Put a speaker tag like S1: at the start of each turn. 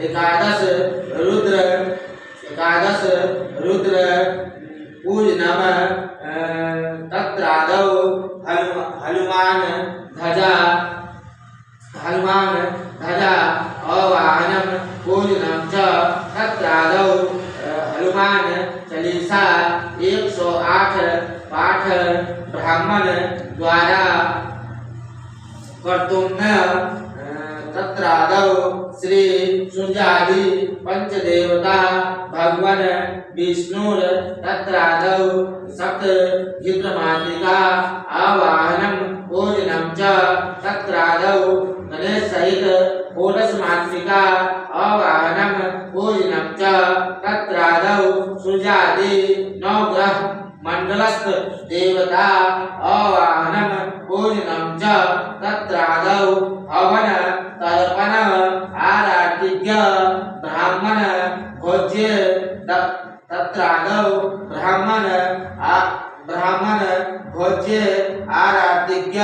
S1: एकादश रुद्र पूजनम तत्रादौ हनुमान ध्वजा आवाहनम पूजनम च तत्रादौ हनुमान चालीसा 108 पाठ ब्राह्मण द्वारा कर्तुं तत्रादौ श्री सूर्यादि पंचदेवता भगवान विष्णुर तत्रादौ सप्तहितमातृका आवाहनम पूजनम च तत्रादौ गणेश सहित षोडश मातृका आवाहनम पूजनम च तत्रादौ सूर्यादि नवग्रह मंडलस्थ देवता आवाहनम पूजनम च तत्रादौ हवन तर्पण आराधिज्ञ ब्राह्मण भोज्य तत्रादौ ब्राह्मण भोज्य आराधिज्ञ